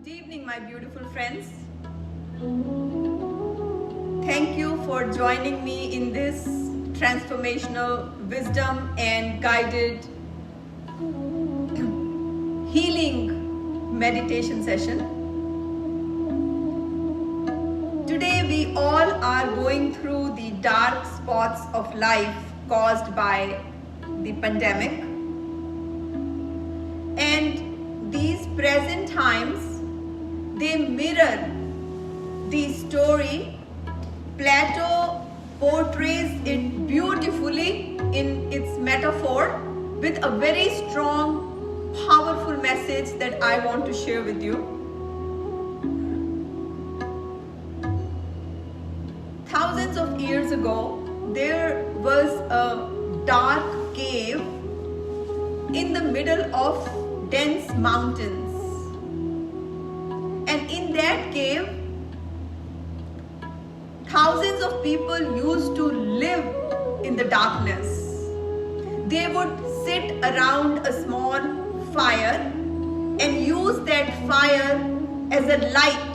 Good evening, my beautiful friends. Thank you for joining me in this transformational wisdom and guided healing meditation session. Today we all are going through the dark spots of life caused by the pandemic, and these present times, they mirror the story. Plato portrays it beautifully in its metaphor with a very strong, powerful message that I want to share with you. Thousands of years ago, there was a dark cave in the middle of dense mountains. And in that cave, thousands of people used to live in the darkness. They would sit around a small fire and use that fire as a light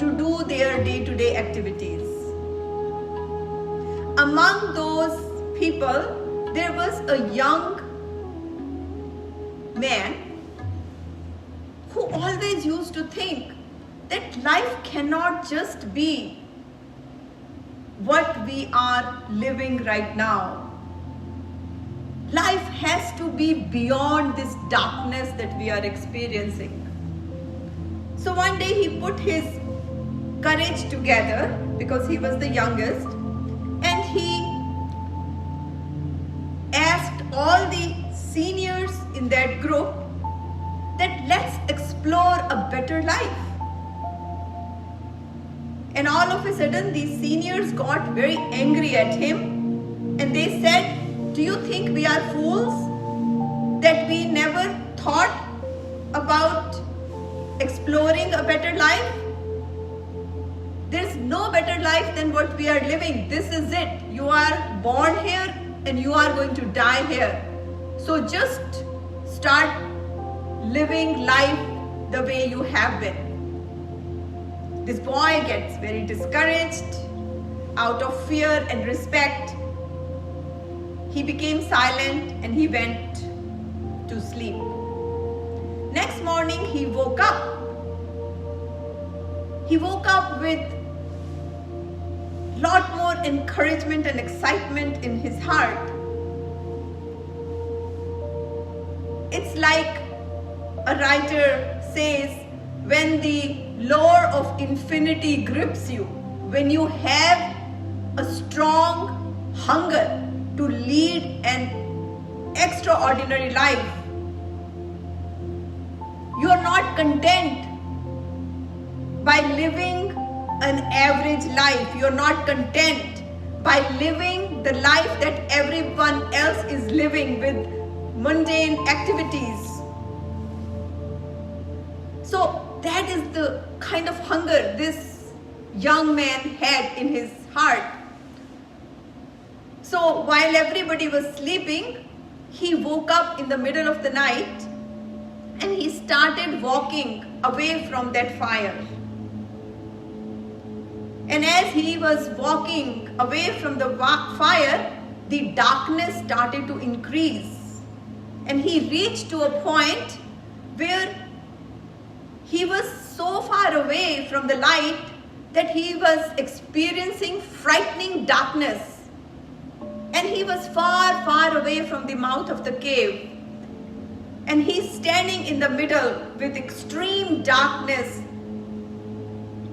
to do their day-to-day activities. Among those people, there was a young man who always used to think that life cannot just be what we are living right now. Life has to be beyond this darkness that we are experiencing. So one day he put his courage together because he was the youngest, and he asked all the seniors in that group that let's explore a better life. And all of a sudden, these seniors got very angry at him, and they said, do you think we are fools that we never thought about exploring a better life? There's no better life than what we are living. This is it. You are born here and you are going to die here. So just start living life the way you have been. This boy gets very discouraged. Out of fear and respect, he became silent and he went to sleep. Next morning he woke up. He woke up with lot more encouragement and excitement in his heart. It's like a writer says, when the lore of infinity grips you, when you have a strong hunger to lead an extraordinary life, you are not content by living an average life. You are not content by living the life that everyone else is living with mundane activities. So that is the kind of hunger this young man had in his heart. So while everybody was sleeping, he woke up in the middle of the night and he started walking away from that fire. And as he was walking away from the fire, the darkness started to increase. And he reached to a point where he was so far away from the light that he was experiencing frightening darkness. And he was far, far away from the mouth of the cave. And he's standing in the middle with extreme darkness,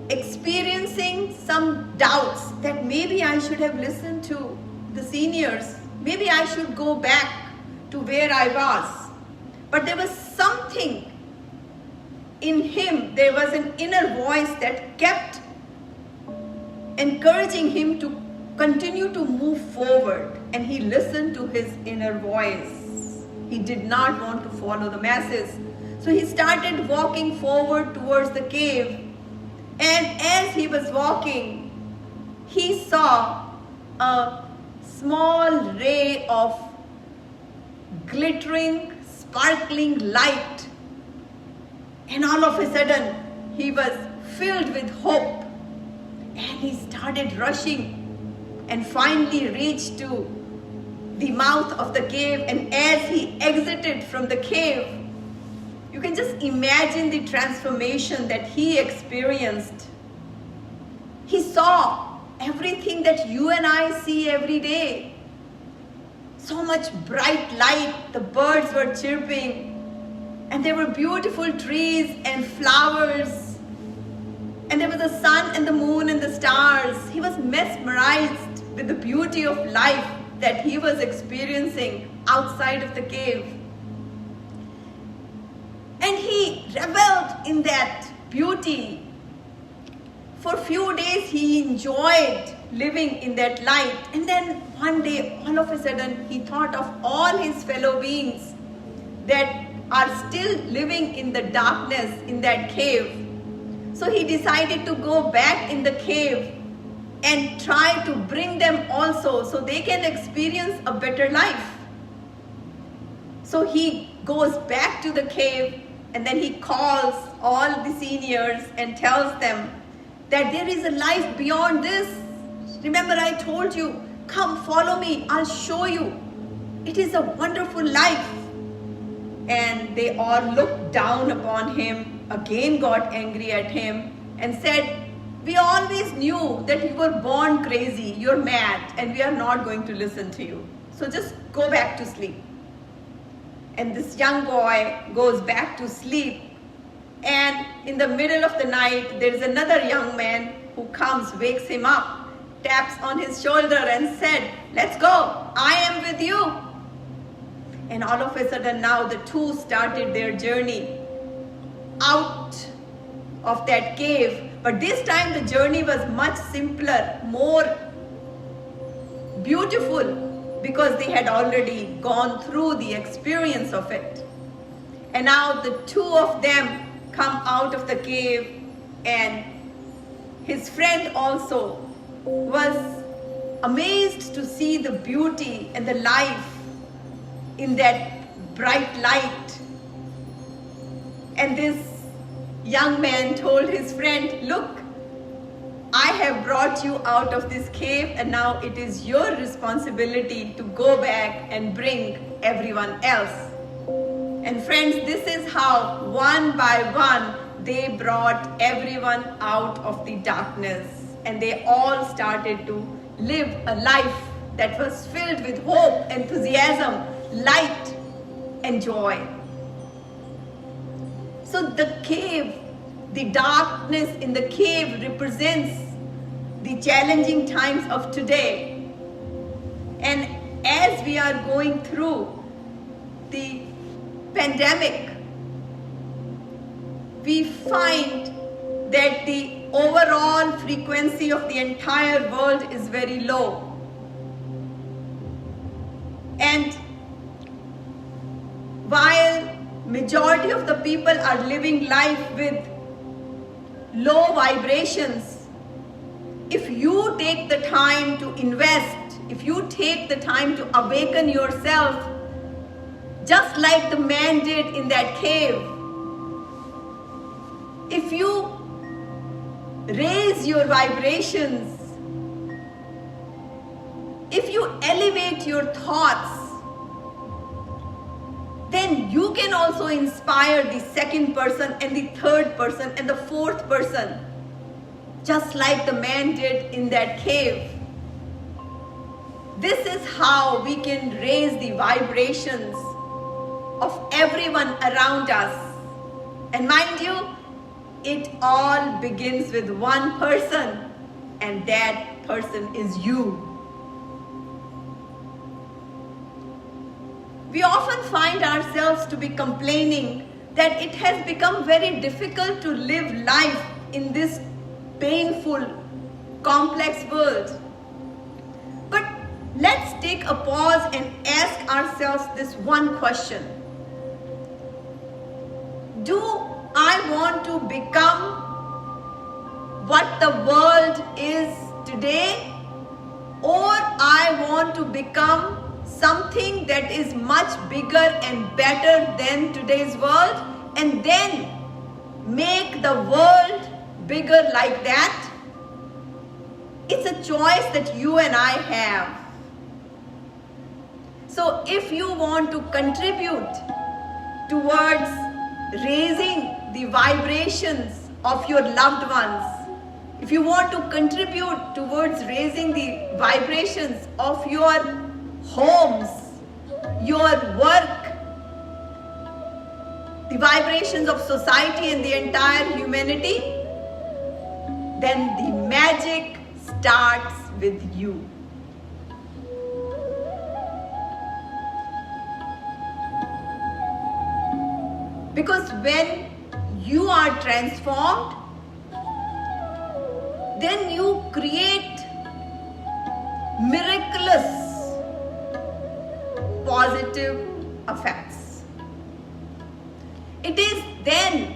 experiencing some doubts that maybe I should have listened to the seniors. Maybe I should go back to where I was. But there was something in him, there was an inner voice that kept encouraging him to continue to move forward. And he listened to his inner voice. He did not want to follow the masses. So he started walking forward towards the cave. And as he was walking, he saw a small ray of glittering, sparkling light. And all of a sudden, he was filled with hope, and he started rushing and finally reached to the mouth of the cave. And as he exited from the cave, you can just imagine the transformation that he experienced. He saw everything that you and I see every day. So much bright light, the birds were chirping, and there were beautiful trees and flowers, and there was the sun and the moon and the stars. He was mesmerized with the beauty of life that he was experiencing outside of the cave. And he reveled in that beauty. For a few days he enjoyed living in that light. And then one day, all of a sudden, he thought of all his fellow beings that are still living in the darkness in that cave. So he decided to go back in the cave and try to bring them also so they can experience a better life. So he goes back to the cave, and then he calls all the seniors and tells them that there is a life beyond this. Remember, I told you, come follow me, I'll show you. It is a wonderful life. And they all looked down upon him, again got angry at him, and said, we always knew that you were born crazy, you're mad, and we are not going to listen to you. So just go back to sleep. And this young boy goes back to sleep. And in the middle of the night, there is another young man who comes, wakes him up, taps on his shoulder and said, let's go, I am with you. And all of a sudden now the two started their journey out of that cave. But this time the journey was much simpler, more beautiful, because they had already gone through the experience of it. And now the two of them come out of the cave, and his friend also was amazed to see the beauty and the life in that bright light. And this young man told his friend, look, I have brought you out of this cave, and now it is your responsibility to go back and bring everyone else. And friends, this is how one by one they brought everyone out of the darkness, and they all started to live a life that was filled with hope, enthusiasm, light, and joy. So the cave, the darkness in the cave represents the challenging times of today. And as we are going through the pandemic, we find that the overall frequency of the entire world is very low. And while majority of the people are living life with low vibrations, if you take the time to invest, if you take the time to awaken yourself, just like the man did in that cave, if you raise your vibrations, if you elevate your thoughts, then you can also inspire the second person and the third person and the fourth person, just like the man did in that cave. This is how we can raise the vibrations of everyone around us. And mind you, it all begins with one person, and that person is you. We often find ourselves to be complaining that it has become very difficult to live life in this painful, complex world. But let's take a pause and ask ourselves this one question. Do I want to become what the world is today, or I want to become something that is much bigger and better than today's world, and then make the world bigger like that? It's a choice that you and I have. So if you want to contribute towards raising the vibrations of your loved ones, if you want to contribute towards raising the vibrations of your homes, your work, the vibrations of society and the entire humanity, then the magic starts with you. Because when you are transformed, then you create miraculous positive effects. It is then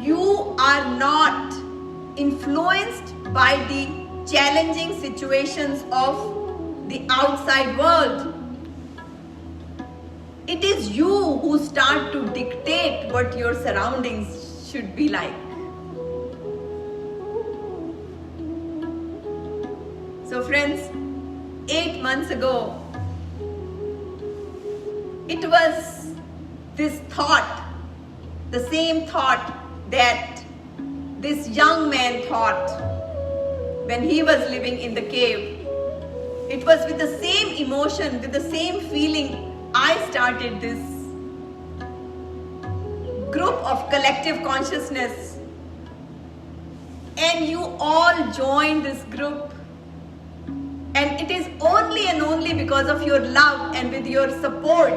you are not influenced by the challenging situations of the outside world. It is you who start to dictate what your surroundings should be like. So friends, 8 months ago, it was this thought, the same thought that this young man thought when he was living in the cave. It was with the same emotion, with the same feeling, I started this group of collective consciousness, and you all joined this group. And it is only and only because of your love and with your support,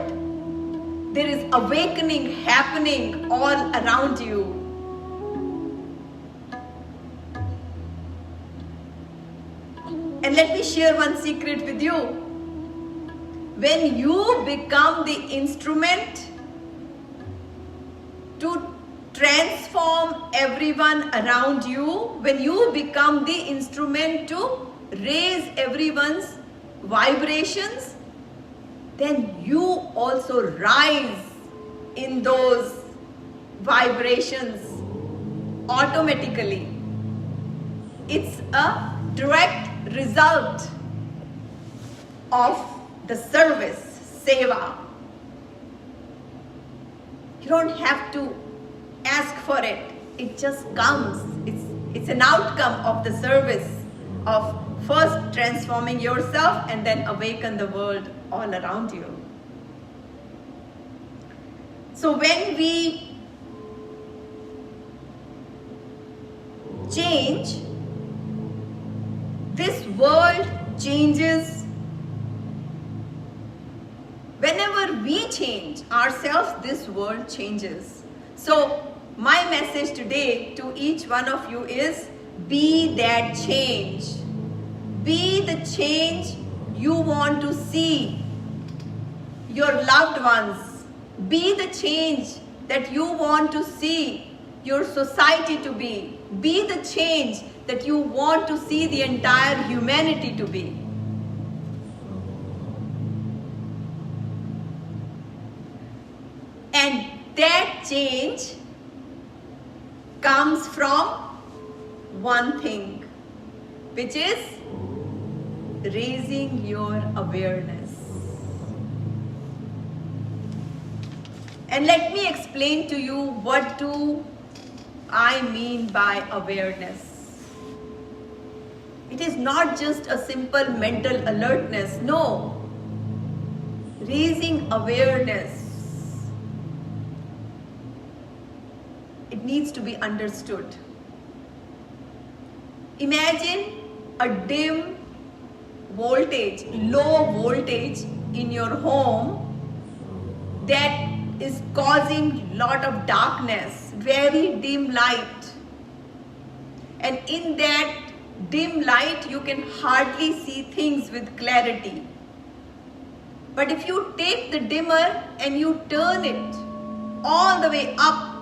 there is awakening happening all around you. And let me share one secret with you. When you become the instrument to transform everyone around you, when you become the instrument to raise everyone's vibrations, then you also rise in those vibrations automatically. It's a direct result of the service, seva. You don't have to ask for it. It just comes. It's an outcome of the service of first transforming yourself and then awaken the world all around you. So when we change, this world changes. Whenever we change ourselves, this world changes. So my message today to each one of you is, be that change. Be the change you want to see your loved ones. Be the change that you want to see your society to be. Be the change that you want to see the entire humanity to be. And that change comes from one thing, which is raising your awareness. And let me explain to you what do I mean by awareness. It is not just a simple mental alertness. No. Raising awareness, it needs to be understood. Imagine a dim voltage, low voltage in your home that is causing lot of darkness, very dim light. And in that dim light, you can hardly see things with clarity. But if you take the dimmer and you turn it all the way up,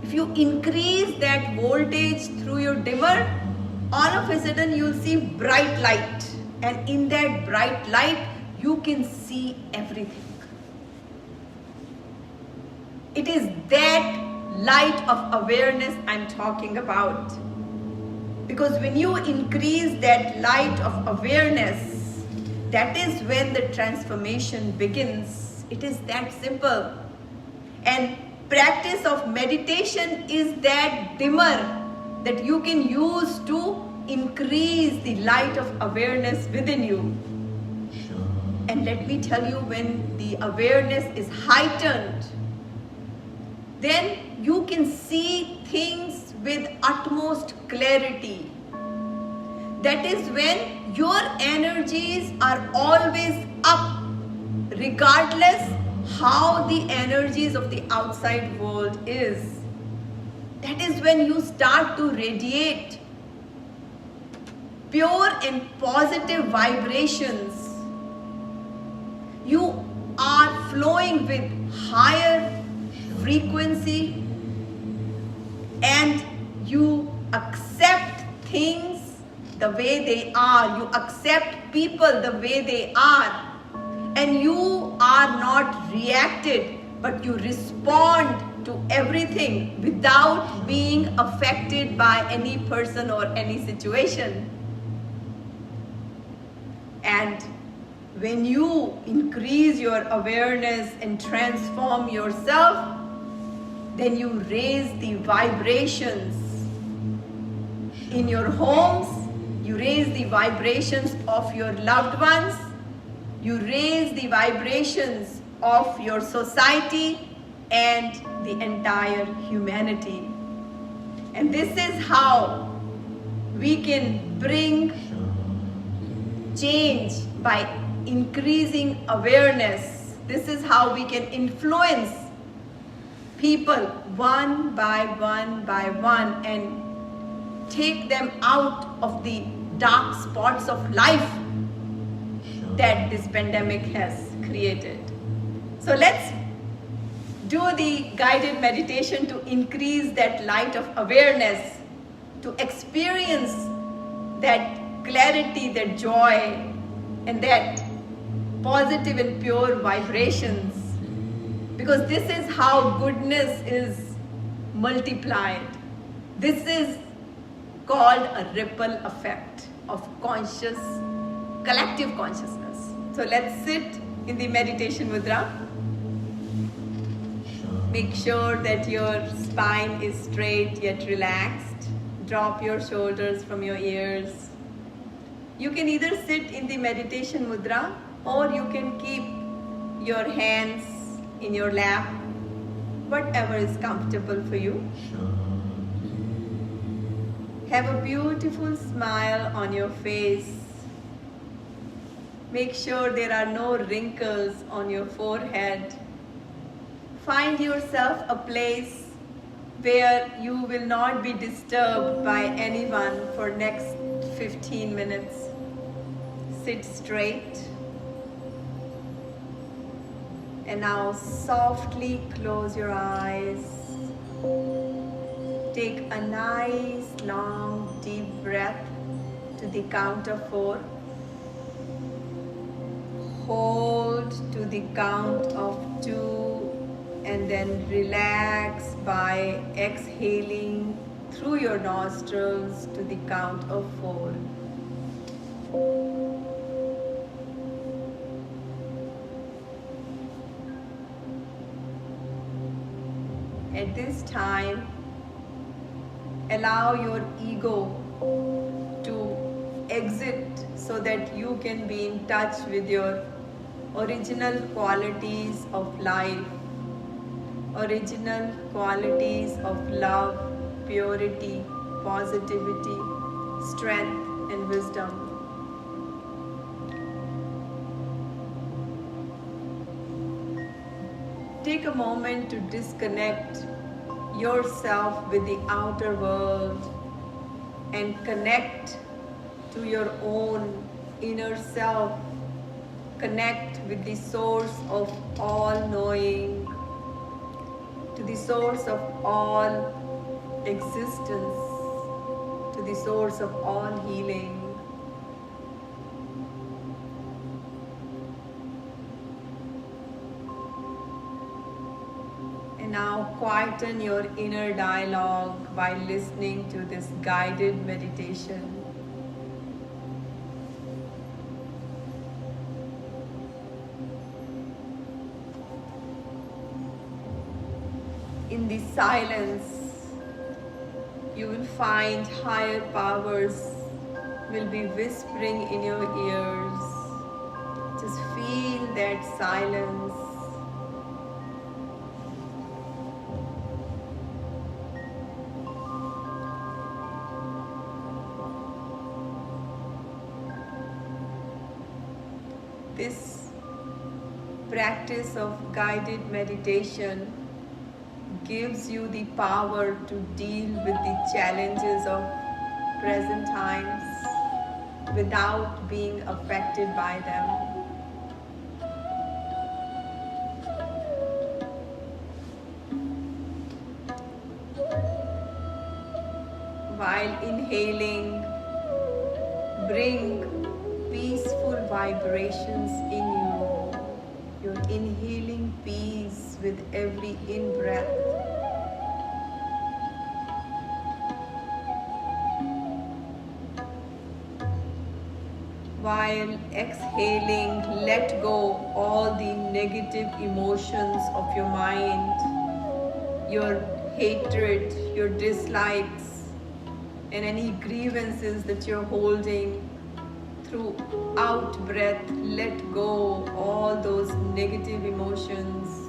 if you increase that voltage through your dimmer, all of a sudden you'll see bright light. And in that bright light, you can see everything. It is that light of awareness I'm talking about. Because when you increase that light of awareness, that is when the transformation begins. It is that simple. And practice of meditation is that dimmer that you can use to increase the light of awareness within you. And let me tell you, when the awareness is heightened, then you can see things with utmost clarity. That is when your energies are always up, regardless how the energies of the outside world is. That is when you start to radiate pure and positive vibrations. You are flowing with higher frequency, and you accept things the way they are. You accept people the way they are. And you are not reacted, but you respond to everything without being affected by any person or any situation. And when you increase your awareness and transform yourself, then you raise the vibrations in your homes, you raise the vibrations of your loved ones, you raise the vibrations of your society and the entire humanity. And this is how we can bring change by increasing awareness. This is how we can influence people one by one and take them out of the dark spots of life that this pandemic has created. So let's do the guided meditation to increase that light of awareness, to experience that clarity, that joy, and that positive and pure vibrations. Because this is how goodness is multiplied. This is called a ripple effect of conscious, collective consciousness. So let's sit in the meditation mudra. Make sure that your spine is straight yet relaxed. Drop your shoulders from your ears. You can either sit in the meditation mudra, or you can keep your hands in your lap, whatever is comfortable for you. Have a beautiful smile on your face. Make sure there are no wrinkles on your forehead. Find yourself a place where you will not be disturbed by anyone for next 15 minutes. Sit straight. And now softly close your eyes. Take a nice long deep breath to the count of 4. Hold to the count of 2 and then relax by exhaling through your nostrils to the count of 4. At this time, allow your ego to exit so that you can be in touch with your original qualities of life, original qualities of love, purity, positivity, strength, and wisdom. Take a moment to disconnect yourself with the outer world and connect to your own inner self. Connect with the source of all knowing, to the source of all existence, to the source of all healing. And now quieten your inner dialogue by listening to this guided meditation. In the silence, you will find higher powers will be whispering in your ears. Just feel that silence. This practice of guided meditation gives you the power to deal with the challenges of present times without being affected by them. While inhaling, bring peaceful vibrations in you. You're inhaling peace with every in-breath. While exhaling, let go all the negative emotions of your mind, your hatred, your dislikes, and any grievances that you're holding. Through out breath, let go all those negative emotions.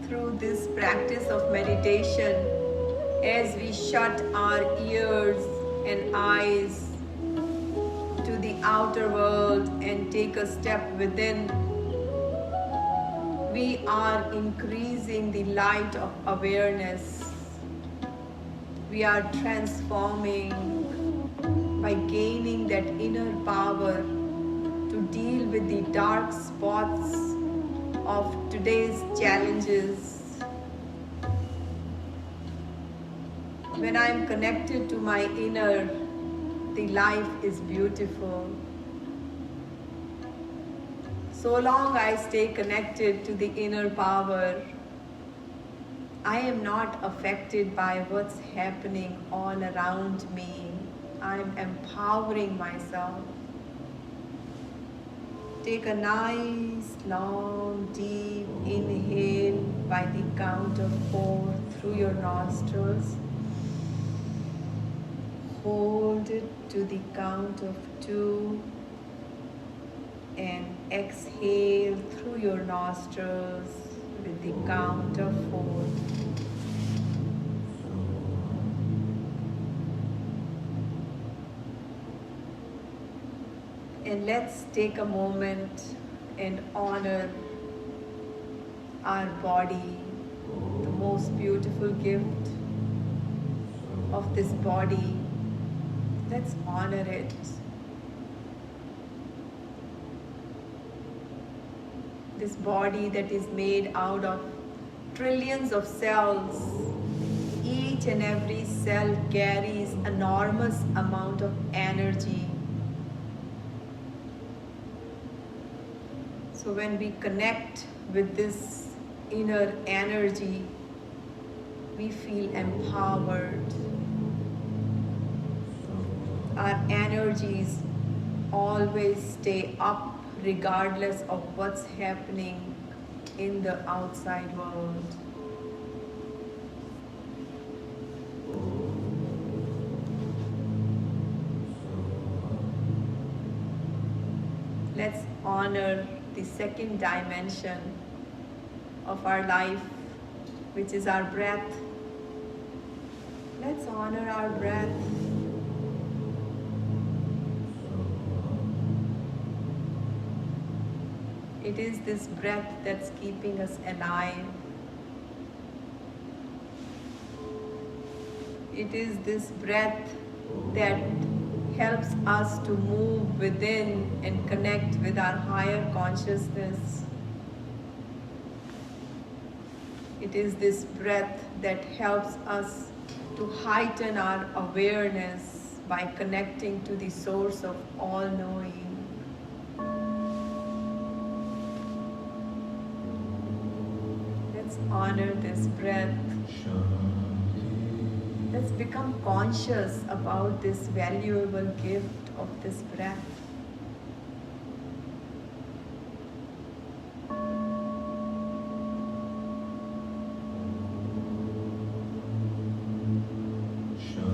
Through this practice of meditation, as we shut our ears and eyes to the outer world and take a step within, we are increasing the light of awareness. We are transforming by gaining that inner power to deal with the dark spots of today's challenges. When I am connected to my inner, the life is beautiful. So long I stay connected to the inner power, I am not affected by what's happening all around me. I am empowering myself. Take a nice, long, deep inhale by the count of 4 through your nostrils. Hold it to the count of 2 and exhale through your nostrils with the count of 4. And let's take a moment and honor our body, the most beautiful gift of this body. Let's honor it. This body that is made out of trillions of cells. Each and every cell carries enormous amount of energy. So when we connect with this inner energy, we feel empowered. Our energies always stay up regardless of what's happening in the outside world. Let's honor the second dimension of our life, which is our breath. Let's honor our breath. It is this breath that's keeping us alive. It is this breath that helps us to move within and connect with our higher consciousness. It is this breath that helps us to heighten our awareness by connecting to the source of all knowing. Let's honor this breath. Let's become conscious about this valuable gift of this breath.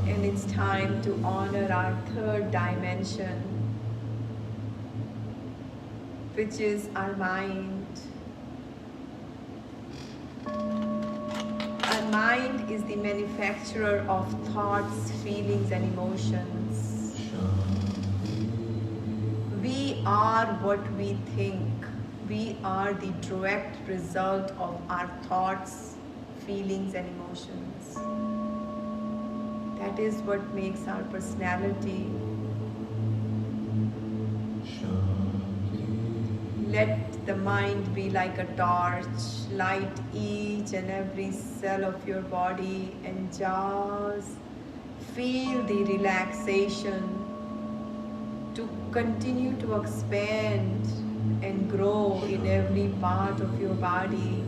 And it's time to honor our third dimension, which is our mind. Our mind is the manufacturer of thoughts, feelings, and emotions. We are what we think. We are the direct result of our thoughts, feelings, and emotions. That is what makes our personality. Let the mind be like a torch, light each and every cell of your body and just feel the relaxation to continue to expand and grow in every part of your body.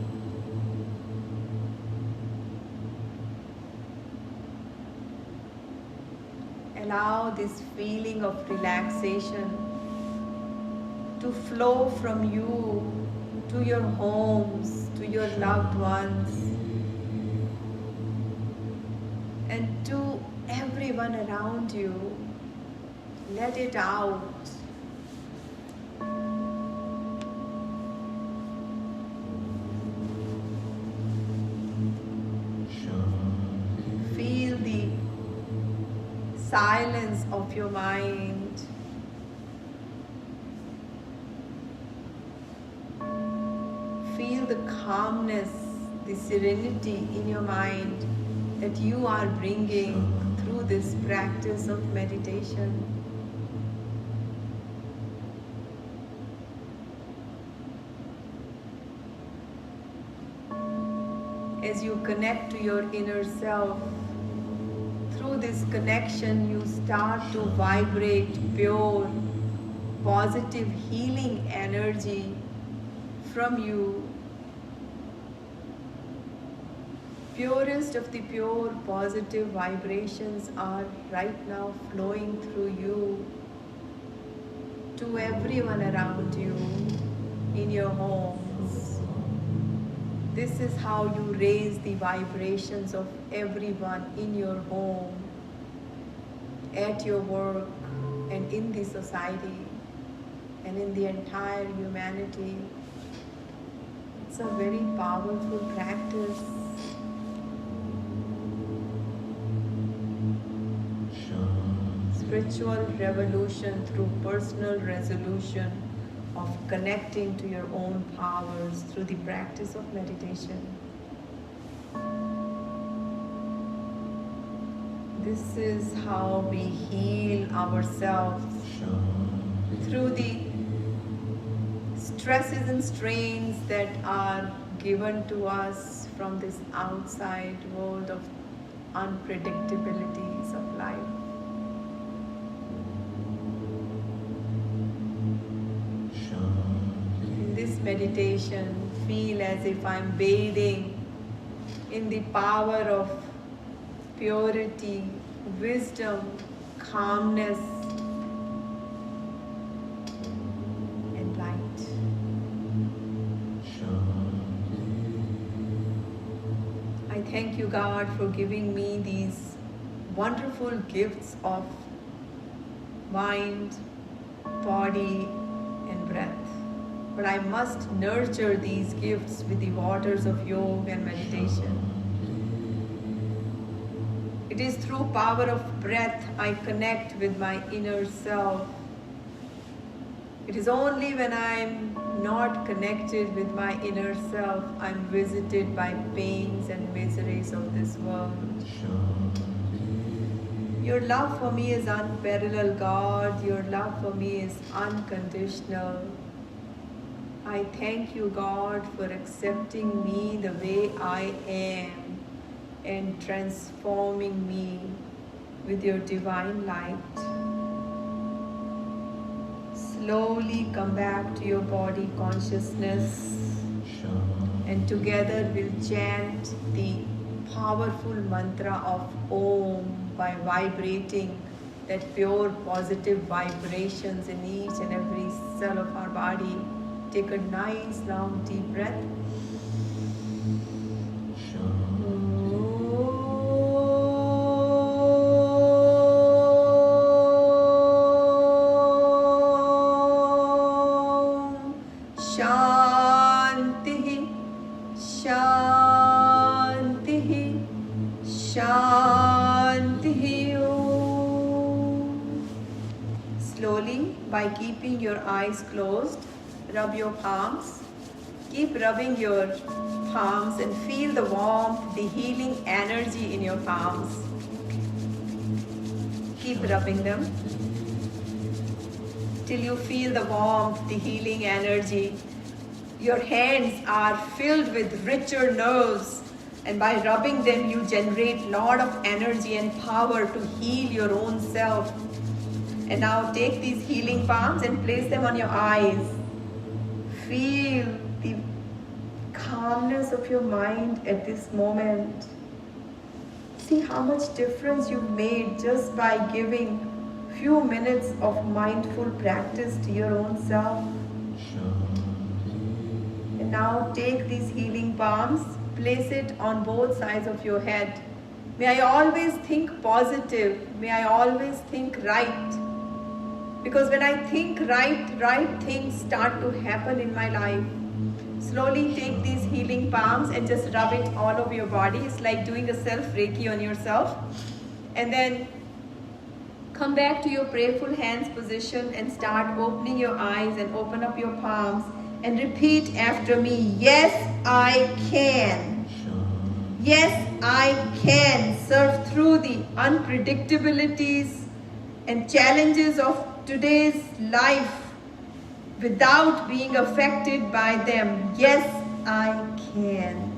Allow this feeling of relaxation to flow from you to your homes, to your loved ones, and to everyone around you. Let it out. Feel the silence of your mind. Feel the calmness, the serenity in your mind that you are bringing through this practice of meditation. As you connect to your inner self, through this connection you start to vibrate pure, positive, healing energy from you. Purest of the pure, positive vibrations are right now flowing through you to everyone around you in your homes. This is how you raise the vibrations of everyone in your home, at your work, and in the society, and in the entire humanity. It's a very powerful practice. Spiritual revolution through personal resolution of connecting to your own powers through the practice of meditation. This is how we heal ourselves through the stresses and strains that are given to us from this outside world of unpredictabilities of life. In this meditation, feel as if I'm bathing in the power of purity, wisdom, calmness, and light. I thank you, God, for giving me these wonderful gifts of mind, body, and breath. But I must nurture these gifts with the waters of yoga and meditation. It is through power of breath I connect with my inner self. It is only when I'm not connected with my inner self I'm visited by pains and miseries of this world. Your love for me is unparalleled, God. Your love for me is unconditional. I thank you, God, for accepting me the way I am and transforming me with your divine light. Slowly come back to your body consciousness, and together we'll chant the powerful mantra of Om by vibrating that pure positive vibrations in each and every cell of our body. Take a nice long deep breath. Shanti, Shanti, Shanti. Om. Slowly, by keeping your eyes closed, rub your palms. Keep rubbing your palms and feel the warmth, the healing energy in your palms. Keep rubbing them till you feel the warmth, the healing energy. Your hands are filled with richer nerves, and by rubbing them you generate a lot of energy and power to heal your own self. And now take these healing palms and place them on your eyes. Feel the calmness of your mind at this moment. See how much difference you've made just by giving few minutes of mindful practice to your own self. And now take these healing palms, place it on both sides of your head. May I always think positive. May I always think right. Because when I think right things start to happen in my life. Slowly take these healing palms and just rub it all over your body. It's like doing a self-reiki on yourself. And then come back to your prayerful hands position and start opening your eyes and open up your palms and repeat after me. Yes, I can. Yes, I can surf through the unpredictabilities and challenges of today's life without being affected by them. Yes, I can.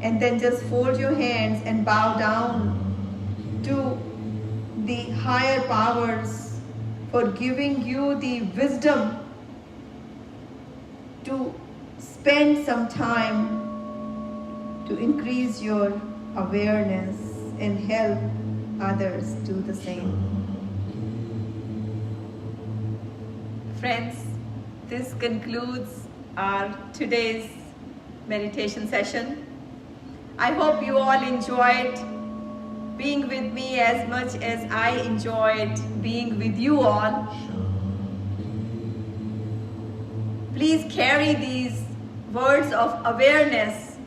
And then just fold your hands and bow down to the higher powers for giving you the wisdom to spend some time to increase your awareness and help others do the same. Friends, this concludes our today's meditation session. I hope you all enjoyed being with me as much as I enjoyed being with you all. Please carry these words of awareness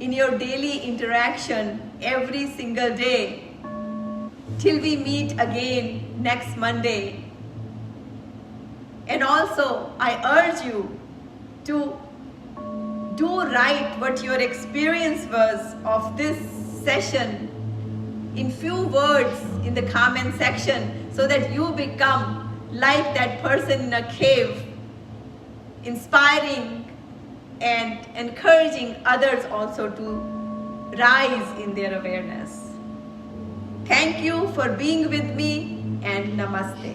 in your daily interaction every single day till we meet again next Monday. And also, I urge you to do right what your experience was of this session in few words in the comment section so that you become like that person in a cave, inspiring and encouraging others also to rise in their awareness. Thank you for being with me, and namaste.